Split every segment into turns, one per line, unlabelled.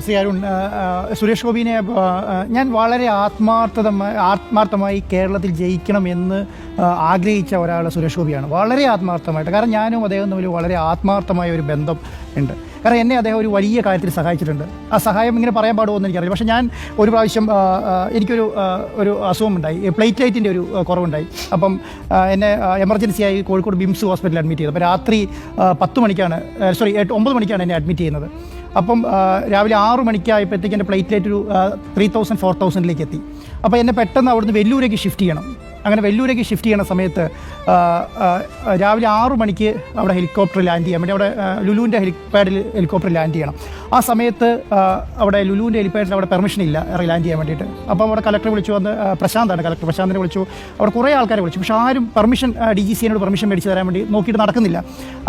ശ്രീ അരുൺ, സുരേഷ് ഗോപിനെ ഞാൻ വളരെ ആത്മാർത്ഥമായി കേരളത്തിൽ ജയിക്കണമെന്ന് ആഗ്രഹിച്ച ഒരാൾ സുരേഷ് ഗോപിയാണ്. വളരെ ആത്മാർത്ഥമായിട്ട്. കാരണം ഞാനും അദ്ദേഹം തമ്മിൽ വളരെ ആത്മാർത്ഥമായ ഒരു ബന്ധം ഉണ്ട്. കാരണം എന്നെ അദ്ദേഹം ഒരു വലിയ കാര്യത്തിൽ സഹായിച്ചിട്ടുണ്ട്. ആ സഹായം ഇങ്ങനെ പറയാൻ പാടുമോ എന്ന് എനിക്കറിയില്ല. പക്ഷേ ഞാൻ ഒരു പ്രാവശ്യം എനിക്കൊരു അസുഖമുണ്ടായി, പ്ലേറ്റ്ലൈറ്റിൻ്റെ ഒരു കുറവുണ്ടായി. അപ്പം എന്നെ എമർജൻസിയായി കോഴിക്കോട് ബിംസ് ഹോസ്പിറ്റലിൽ അഡ്മിറ്റ് ചെയ്തു. അപ്പോൾ രാത്രി 9 മണിക്കാണ് എന്നെ അഡ്മിറ്റ് ചെയ്യുന്നത്. അപ്പം രാവിലെ 6 മണിക്കായപ്പോഴത്തേക്ക് എൻ്റെ പ്ലേറ്റ്ലേറ്റ് ഒരു 3000 4000 എത്തി. അപ്പോൾ എന്നെ പെട്ടെന്ന് അവിടുന്ന് വെല്ലൂരേക്ക് ഷിഫ്റ്റ് ചെയ്യണം. അങ്ങനെ വെല്ലൂരേക്ക് ഷിഫ്റ്റ് ചെയ്യുന്ന സമയത്ത് രാവിലെ 6 മണിക്ക് അവിടെ ഹെലികോപ്റ്റർ ലാൻഡ് ചെയ്യാൻ വേണ്ടി, അവിടെ ലുലുവിൻ്റെ ഹെലിപ്പാഡിൽ ഹെലികോപ്റ്റർ ലാൻഡ് ചെയ്യണം. ആ സമയത്ത് അവിടെ ലുലുവിൻ്റെ ഹെലിപ്പാഡിൽ അവിടെ പെർമിഷൻ ഇല്ല ലാൻഡ് ചെയ്യാൻ വേണ്ടിയിട്ട്. അപ്പോൾ അവിടെ കളക്ടറെ വിളിച്ചു, വന്ന് പ്രശാന്തിനെ വിളിച്ചു, അവിടെ കുറേ ആൾക്കാരെ വിളിച്ചു. പക്ഷേ ആരും പെർമിഷൻ DGCനോട് പെർമിഷൻ മേടിച്ച് തരാൻ വേണ്ടി നോക്കിയിട്ട് നടക്കുന്നില്ല.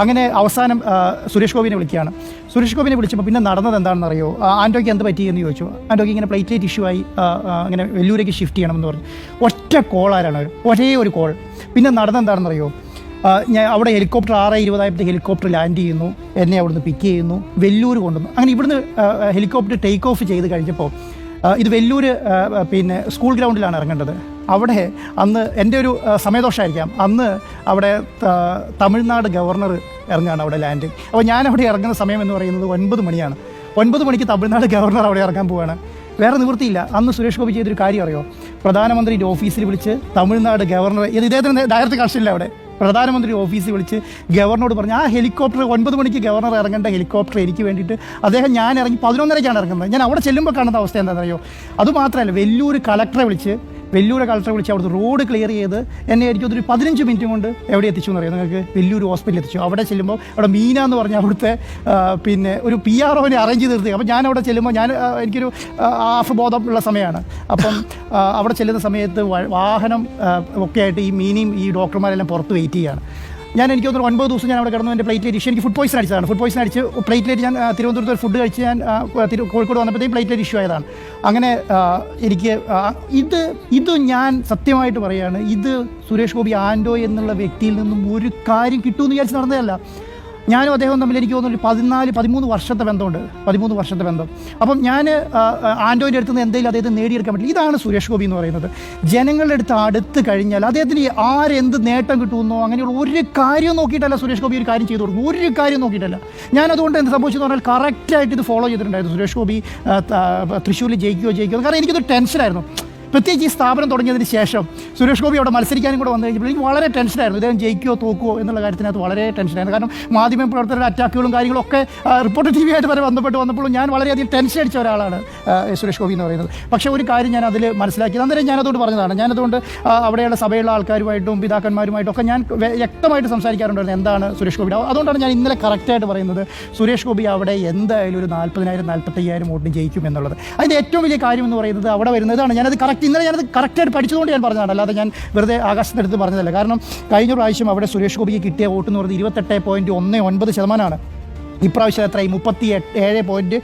അങ്ങനെ അവസാനം സുരേഷ് ഗോപിനെ വിളിക്കുകയാണ്. സുരേഷ് ഗോപിനെ വിളിച്ചപ്പോൾ പിന്നെ നടന്നത് എന്താണെന്ന് അറിയോ? ആൻറ്റോയ്ക്ക് എന്ത് പറ്റിയെന്ന് ചോദിച്ചു. ആൻറ്റോയ്ക്ക് ഇങ്ങനെ പ്ലേറ്റ്ലേറ്റ് ഇഷ്യൂ ആയി, അങ്ങനെ വെല്ലൂരേക്ക് ഷിഫ്റ്റ് ചെയ്യണമെന്ന് പറഞ്ഞു. ഒറ്റ കോളാരാണ് ഒരേ ഒരു കോൾ. പിന്നെ നടന്നെന്താണെന്നറിയോ? ഞാൻ അവിടെ ഹെലികോപ്റ്റർ 6:20 ഹെലികോപ്റ്റർ ലാൻഡ് ചെയ്യുന്നു, എന്നെ അവിടുന്ന് പിക്ക് ചെയ്യുന്നു, വെല്ലൂർ കൊണ്ടുവന്നു. അങ്ങനെ ഇവിടുന്ന് ഹെലികോപ്റ്റർ ടേക്ക് ഓഫ് ചെയ്ത് കഴിഞ്ഞപ്പോൾ ഇത് വെല്ലൂർ പിന്നെ സ്കൂൾ ഗ്രൗണ്ടിലാണ് ഇറങ്ങേണ്ടത്. അവിടെ അന്ന് എൻ്റെ ഒരു സമയദോഷമായിരിക്കാം, അന്ന് അവിടെ തമിഴ്നാട് ഗവർണർ ഇറങ്ങുകയാണ് അവിടെ ലാൻഡിങ്. അപ്പോൾ ഞാനവിടെ ഇറങ്ങുന്ന സമയം എന്ന് പറയുന്നത് 9 മണിയാണ്. 9 മണിക്ക് തമിഴ്നാട് ഗവർണർ അവിടെ ഇറങ്ങാൻ പോവുകയാണ്. വേറെ നിവൃത്തിയില്ല. അന്ന് സുരേഷ് ഗോപി ചെയ്തൊരു കാര്യം അറിയോ? പ്രധാനമന്ത്രിയുടെ ഓഫീസിൽ വിളിച്ച് തമിഴ്നാട് ഗവർണർ, ഇദ്ദേഹത്തിന് ഡയറക്റ്റ് കണക്ഷനില്ല, അവിടെ പ്രധാനമന്ത്രി ഓഫീസിൽ വിളിച്ച് ഗവർണറോട് പറഞ്ഞു, ആ ഹെലികോപ്റ്റർ 9 മണിക്ക് ഗവർണർ ഇറങ്ങേണ്ട ഹെലികോപ്റ്റർ എനിക്ക് വേണ്ടിയിട്ട് അദ്ദേഹം, ഞാൻ ഇറങ്ങി 11:30ക്കാണ് ഇറങ്ങുന്നത്. ഞാൻ അവിടെ ചെല്ലുമ്പോൾ കാണുന്ന അവസ്ഥ എന്താണെന്നറിയോ? അതുമാത്രമല്ല, വെല്ലൂർ കളക്ടറെ വിളിച്ച് അവിടുത്തെ റോഡ് ക്ലിയർ ചെയ്ത് എന്നെ എനിക്കൊരു 15 മിനിറ്റ് കൊണ്ട് എവിടെ എത്തിച്ചു എന്നറിയാം നിങ്ങൾക്ക്? വെല്ലൂർ ഹോസ്പിറ്റലിൽ എത്തിച്ചു. അവിടെ ചെല്ലുമ്പോൾ അവിടെ മീന എന്ന് പറഞ്ഞ അവിടുത്തെ പിന്നെ ഒരു PROനെ അറേഞ്ച് ചെയ്ത് നിർത്തി. അപ്പോൾ ഞാൻ അവിടെ ചെല്ലുമ്പോൾ എനിക്കൊരു ഹാഫ് ബോധമുള്ള സമയമാണ്. അപ്പം അവിടെ ചെല്ലുന്ന സമയത്ത് വാഹനം ഒക്കെ ആയിട്ട് ഈ മീനിയും ഈ ഡോക്ടർമാരെല്ലാം പുറത്ത് വെയിറ്റ് ചെയ്യുകയാണ്. എനിക്ക് തോന്നുന്നു 9 ദിവസം ഞാൻ അവിടെ കിടന്നു. എൻ്റെ പ്ലേറ്റ്ലേറ്റ് ഇഷ്യൂ, എനിക്ക് ഫുഡ് പോയിസൺ അടിച്ചതാണ്. ഫുഡ് പോയിസൺ അടിച്ച് പ്ലേറ്റ്ലേറ്റ്, ഞാൻ തിരുവനന്തപുരത്ത് ഒരു ഫുഡ് കഴിച്ച് ഞാൻ കോഴിക്കോട് വന്നപ്പോഴത്തേക്കും പ്ലേറ്റ്ലേറ്റ് ഇഷ്യൂ ആയതാണ്. അങ്ങനെ എനിക്ക് ഇത് ഞാൻ സത്യമായിട്ട് പറയുകയാണ്, ഇത് സുരേഷ് ഗോപി ആൻറ്റോ എന്നുള്ള വ്യക്തിയിൽ നിന്നും ഒരു കാര്യം കിട്ടുമെന്ന് വിചാരിച്ച് നടന്നതല്ല. ഞാനും അദ്ദേഹവും തമ്മിൽ എനിക്ക് തോന്നുന്നു 13 വർഷത്തെ ബന്ധമുണ്ട്. 13 വർഷത്തെ ബന്ധം. അപ്പം ഞാൻ ആൻറ്റോൻ്റെ അടുത്ത് നിന്ന് എന്തെങ്കിലും അദ്ദേഹത്തിന് നേടിയെടുക്കാൻ പറ്റില്ല. ഇതാണ് സുരേഷ് ഗോപി എന്ന് പറയുന്നത്. ജനങ്ങളുടെ അടുത്ത് കഴിഞ്ഞാൽ അദ്ദേഹത്തിന് ആരെന്ത് നേട്ടം കിട്ടുമെന്നോ അങ്ങനെയുള്ള ഒരു കാര്യം നോക്കിയിട്ടല്ല സുരേഷ് ഗോപി ഒരു കാര്യം ചെയ്തു കൊടുക്കും. ഒരു കാര്യം നോക്കിയിട്ടല്ല. ഞാനതുകൊണ്ട് എന്ത് സംഭവിച്ചെന്ന് പറഞ്ഞാൽ കറക്റ്റായിട്ട് ഇത് ഫോളോ ചെയ്തിട്ടുണ്ടായിരുന്നു. സുരേഷ് ഗോപി തൃശ്ശൂരിൽ ജയിക്കുമോ, കാരണം എനിക്കത് ടെൻഷനായിരുന്നു. പ്രത്യേകിച്ച് ഈ സ്ഥാപനം തുടങ്ങിയതിന് ശേഷം സുരേഷ് ഗോപി അവിടെ മത്സരിക്കാനും കൂടെ വന്നു കഴിഞ്ഞപ്പോൾ എനിക്ക് വളരെ ടെൻഷനായിരുന്നു. ഇദ്ദേഹം ജയിക്കുമോ തോക്കുമോ എന്നുള്ള കാര്യത്തിനകത്ത് വളരെ ടെൻഷനായിരുന്നു. കാരണം മാധ്യമ പ്രവർത്തകരുടെ അറ്റാക്കുകളും കാര്യങ്ങളൊക്കെ റിപ്പോർട്ടർ TV ആയിട്ട് വരെ വന്നപ്പോഴും ഞാൻ വളരെയധികം ടെൻഷൻ അടിച്ച ഒരാളാണ് സുരേഷ് ഗോപി എന്ന് പറയുന്നത്. പക്ഷേ ഒരു കാര്യം ഞാൻ അതിൽ മനസ്സിലാക്കിയത്, അന്നേരം ഞാനതുകൊണ്ട് പറഞ്ഞതാണ്. ഞാനതുകൊണ്ട് അവിടെയുള്ള സഭയുള്ള ആൾക്കാരുമായിട്ടും പിതാക്കന്മാരുമായിട്ടും ഒക്കെ ഞാൻ വ്യക്തമായിട്ട് സംസാരിക്കാറുണ്ടായിരുന്നു എന്താണ് സുരേഷ് ഗോപി. അതുകൊണ്ടാണ് ഞാൻ ഇന്നലെ കറക്റ്റായിട്ട് പറയുന്നത് സുരേഷ് ഗോപി അവിടെ എന്തായാലും ഒരു 40,000 45,000 വോട്ടിന് ജയിക്കും എന്നുള്ളത്. അതിൻ്റെ ഏറ്റവും വലിയ കാര്യം എന്ന് പറയുന്നത് അവിടെ വരുന്നതാണ്. ഇന്നലെ ഞാനത് കറക്റ്റായിട്ട് പഠിച്ചതുകൊണ്ട് ഞാൻ പറഞ്ഞതാണ്, അല്ലാതെ ഞാൻ വെറുതെ ആകാശത്തിനടുത്ത് പറഞ്ഞതല്ല. കാരണം കഴിഞ്ഞ പ്രാവശ്യം അവിടെ സുരേഷ് ഗോപിക്ക് കിട്ടിയ വോട്ട് എന്ന് പറയുന്നത് 28.19%. ഇപ്രാവശ്യം എത്രയായി? 37.8%,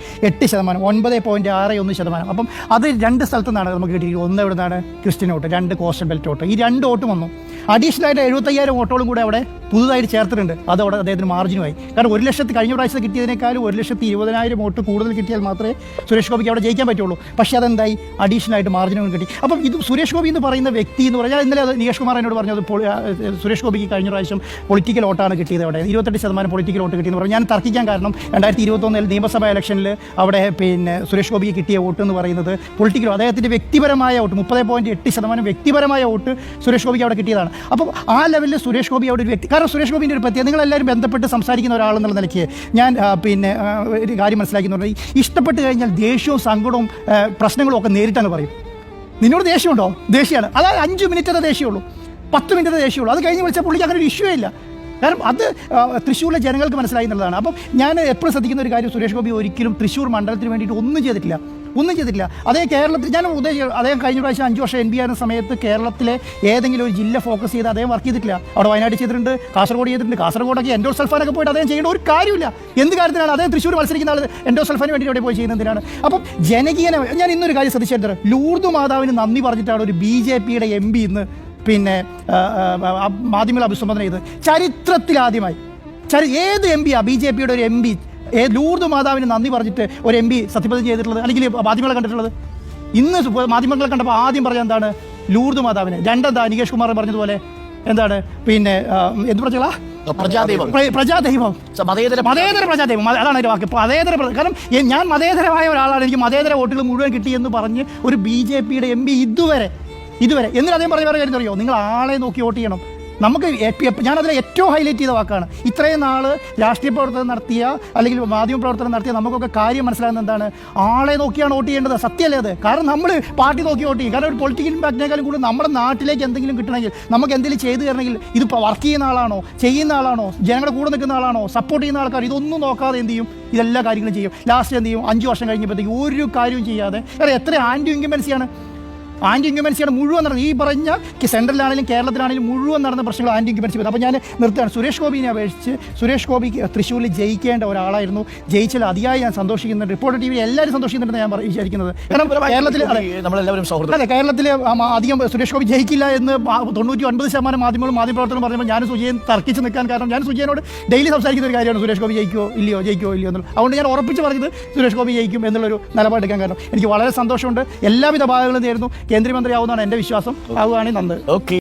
9.61%. അപ്പം അത് 2 സ്ഥലത്തു നിന്നാണ് നമുക്ക് കിട്ടിയത്. ഒന്ന് എവിടെ നിന്നാണ്? Christian vote, 2 coastal belt vote. ഈ 2 വോട്ടും വന്നു. അഡീഷണലായിട്ട് 75,000 വോട്ടോളും കൂടെ അവിടെ പുതുതായിട്ട് ചേർത്തിട്ടുണ്ട്. അത് അവിടെ അദ്ദേഹത്തിന് മാർജിനുമായി. കാരണം 1 ലക്ഷത്തി കഴിഞ്ഞ പ്രാവശ്യം കിട്ടിയതിനേക്കാളും 1,20,000 വോട്ട് കൂടുതൽ കിട്ടിയാൽ മാത്രമേ സുരേഷ് ഗോപിക്ക് അവിടെ ജയിക്കാൻ പറ്റുള്ളൂ. പക്ഷേ അതെന്തായി? അഡീഷണലായിട്ട് മാർജിനും കിട്ടി. അപ്പം ഇത് സുരേഷ് ഗോപി എന്ന് പറയുന്ന വ്യക്തി എന്ന് പറഞ്ഞാൽ, ഇന്നലെ അത് നികേഷ് കുമാർ എന്നോട് പറഞ്ഞത് സുരേഷ് ഗോപിക്ക് കഴിഞ്ഞ പ്രാവശ്യം പൊളിറ്റിക്കൽ വോട്ടാണ് കിട്ടിയത്. അവിടെ 28% പൊളിറ്റിക്കൽ വോട്ട് കിട്ടിയെന്ന് പറഞ്ഞു. ഞാൻ തർക്കിക്കാൻ കാരണം 2021 നിയമസഭാ ഇലക്ഷനിൽ അവിടെ പിന്നെ സുരേഷ് ഗോപിക്ക് കിട്ടിയ വോട്ട് എന്ന് പറയുന്നത് പൊളിറ്റിക്കൽ, അദ്ദേഹത്തിൻ്റെ വ്യക്തിപരമായ വോട്ട് 30.8% വ്യക്തിപരമായ വോട്ട് സുരേഷ് ഗോപിക്ക് അവിടെ കിട്ടിയതാണ്. അപ്പം ആ ലെവലിൽ സുരേഷ് ഗോപി അവിടെ ഒരു വ്യക്തി, കാരണം സുരേഷ് ഗോപിൻ്റെ ഒരു പ്രത്യേകത, നിങ്ങളെല്ലാവരും ബന്ധപ്പെട്ട് സംസാരിക്കുന്ന ഒരാളെന്നുള്ള നിലയ്ക്ക് ഞാൻ ഒരു കാര്യം മനസ്സിലാക്കുന്നത്, ഇഷ്ടപ്പെട്ട് കഴിഞ്ഞാൽ ദേഷ്യവും സങ്കടവും പ്രശ്നങ്ങളും ഒക്കെ നേരിട്ടങ്ങ് പറയും. നിന്നോട് ദേഷ്യമുണ്ടോ? ദേഷ്യമാണ്. അതായത് 5 മിനിറ്റത്തെ ദേഷ്യമുള്ളൂ, 10 മിനിറ്റത്തെ ദേഷ്യമുള്ളൂ. അത് കഴിഞ്ഞ് വിളിച്ചാൽ പുള്ളിക്ക് അങ്ങനെ ഒരു ഇഷ്യൂ ഇല്ല. കാരണം അത് തൃശ്ശൂരിലെ ജനങ്ങൾക്ക് മനസ്സിലായി എന്നുള്ളതാണ്. അപ്പം ഞാൻ എപ്പോഴും ശ്രദ്ധിക്കുന്ന ഒരു കാര്യം, സുരേഷ് ഗോപി ഒരിക്കലും തൃശ്ശൂർ മണ്ഡലത്തിന് വേണ്ടിയിട്ട് ഒന്നും ചെയ്തിട്ടില്ല. അതേ കേരളത്തിൽ ഞാൻ അദ്ദേഹം കഴിഞ്ഞ പ്രാവശ്യം 5 വർഷം MP ആയിരുന്ന സമയത്ത് കേരളത്തിലെ ഏതെങ്കിലും ഒരു ജില്ല ഫോക്കസ് ചെയ്ത് അദ്ദേഹം വർക്ക് ചെയ്തിട്ടില്ല. അവിടെ വയനാട് ചെയ്തിട്ടുണ്ട്, കാസർഗോഡ് ചെയ്തിട്ടുണ്ട്. കാസർഗോഡൊക്കെ എൻഡോസൾഫാനൊക്കെ പോയിട്ട് അദ്ദേഹം ചെയ്യേണ്ട ഒരു കാര്യമില്ല. എന്ത് കാര്യത്തിനാണ് അദ്ദേഹം തൃശ്ശൂർ മത്സരിക്കുന്ന ആൾ എൻഡോസൾഫാന് വേണ്ടി അവിടെ പോയി ചെയ്യുന്നതിനാണ്? അപ്പം ജനകീയനെ ഞാൻ ഇന്നൊരു കാര്യം ശ്രദ്ധിച്ചിട്ടുണ്ട്. ലൂർദ് മാതാവിന് നന്ദി പറഞ്ഞിട്ടാണ് ഒരു BJPയുടെ MP ഇന്ന് മാധ്യമങ്ങൾ അഭിസംബോധന ചെയ്ത്. ചരിത്രത്തിലാദ്യമായി ഏത് MP BJPയുടെ ഒരു MP ലൂർദ് മാതാവിന് നന്ദി പറഞ്ഞിട്ട് ഒരു MP സത്യപ്രതിജ്ഞ ചെയ്തിട്ടുള്ളത്, അല്ലെങ്കിൽ മാധ്യമങ്ങളെ കണ്ടിട്ടുള്ളത്? ഇന്ന് മാധ്യമങ്ങളെ കണ്ടപ്പോൾ ആദ്യം പറഞ്ഞ എന്താണ്? ലൂർദ് മാതാവിന്. രണ്ടെന്താ നികേഷ് കുമാർ പറഞ്ഞതുപോലെ എന്താണ് പിന്നെ എന്ത് പറഞ്ഞാ പ്രജാദൈവം, മതേതര പ്രജാദൈവം, അതാണ് അതിൻ്റെ വാക്ക്. മതേതര കാരണം ഞാൻ മതേതരമായ ഒരാളാണ്, എനിക്ക് മതേതര വോട്ടുകൾ മുഴുവൻ കിട്ടിയെന്ന് പറഞ്ഞ് ഒരു BJPയുടെ MP ഇതുവരെ എന്നിട്ട് അദ്ദേഹം പറഞ്ഞ കാര്യം അറിയോ? നിങ്ങൾ ആളെ നോക്കി വോട്ട് ചെയ്യണം. നമുക്ക് ഞാനതിനെ ഏറ്റവും ഹൈലൈറ്റ് ചെയ്ത വാക്കാണ്. ഇത്രയും നാൾ രാഷ്ട്രീയ പ്രവർത്തനം നടത്തിയ അല്ലെങ്കിൽ മാധ്യമ പ്രവർത്തനം നടത്തിയ നമുക്കൊക്കെ കാര്യം മനസ്സിലാകുന്ന എന്താണ്? ആളെ നോക്കിയാണ് വോട്ട് ചെയ്യേണ്ടത്. സത്യമല്ലേ അത്? കാരണം നമ്മൾ പാർട്ടി നോക്കി വോട്ട് ചെയ്യും. കാരണം ഒരു പൊളിറ്റിക്കൽ ഇമ്പാക്റ്റിനേക്കാളും കൂടുതൽ നമ്മുടെ നാട്ടിലേക്ക് എന്തെങ്കിലും കിട്ടണമെങ്കിൽ, നമുക്ക് എന്തെങ്കിലും ചെയ്തു തരണമെങ്കിൽ, ഇതിപ്പോൾ വർക്ക് ചെയ്യുന്ന ആളാണോ, ചെയ്യുന്ന ആളാണോ, ജനങ്ങളുടെ കൂടെ നിൽക്കുന്ന ആളാണോ, സപ്പോർട്ട് ചെയ്യുന്ന ആൾക്കാർ, ഇതൊന്നും നോക്കാതെ എന്ത് ചെയ്യും? ഇതെല്ലാ കാര്യങ്ങളും ചെയ്യും. ലാസ്റ്റ് എന്ത് ചെയ്യും? 5 വർഷം കഴിഞ്ഞപ്പോഴത്തേക്ക് ഒരു കാര്യവും ചെയ്യാതെ എത്ര ആൻറ്റി ഇൻക്യുമൻസിയാണ് മുഴുവൻ നടന്നത്. ഈ പറഞ്ഞ സെൻട്രലിലാണെങ്കിലും കേരളത്തിലാണെങ്കിലും മുഴുവൻ നടന്ന പ്രശ്നങ്ങൾ ആൻറ്റി ഇൻക്യുമൻസി. അപ്പോൾ ഞാൻ നിർത്തുകയാണ്. സുരേഷ് ഗോപിനെ അപേക്ഷിച്ച് സുരേഷ് ഗോപി തൃശ്ശൂരിൽ ജയിക്കേണ്ട ഒരാളായിരുന്നു. ജയിച്ചാൽ അതിയായി ഞാൻ സന്തോഷിക്കുന്നുണ്ട്. റിപ്പോർട്ടർ TV എല്ലാവരും സന്തോഷിക്കുന്നുണ്ടെന്ന് ഞാൻ വിചാരിക്കുന്നത്. കാരണം കേരളത്തിൽ കേരളത്തിൽ അധികം സുരേഷ് ഗോപി ജയിക്കില്ല എന്ന് 99% മാധ്യമങ്ങളും മാധ്യമപ്രവർത്തനം പറഞ്ഞപ്പോൾ ഞാൻ സുജയൻ തർക്കിച്ച് നിൽക്കാൻ കാരണം ഞാൻ സുജയനോട് ഡെയിലി സംസാരിക്കുന്ന ഒരു കാര്യമാണ് സുരേഷ് ഗോപി ജയിക്കുമോ ഇല്ലയോ എന്നുള്ളത്. അതുകൊണ്ട് ഞാൻ ഉറപ്പിച്ച് പറഞ്ഞത് സുരേഷ് ഗോപി ജയിക്കും എന്നുള്ളൊരു നിലപാടെടുക്കാൻ കാരണം എനിക്ക് വളരെ സന്തോഷമുണ്ട്. എല്ലാവിധ ഭാഗങ്ങളും നേരുന്നു. കേന്ദ്രമന്ത്രിയാവുന്നതാണ് എൻ്റെ വിശ്വാസം. ആവുകയാണെങ്കിൽ നന്ന്.
ഓക്കെ.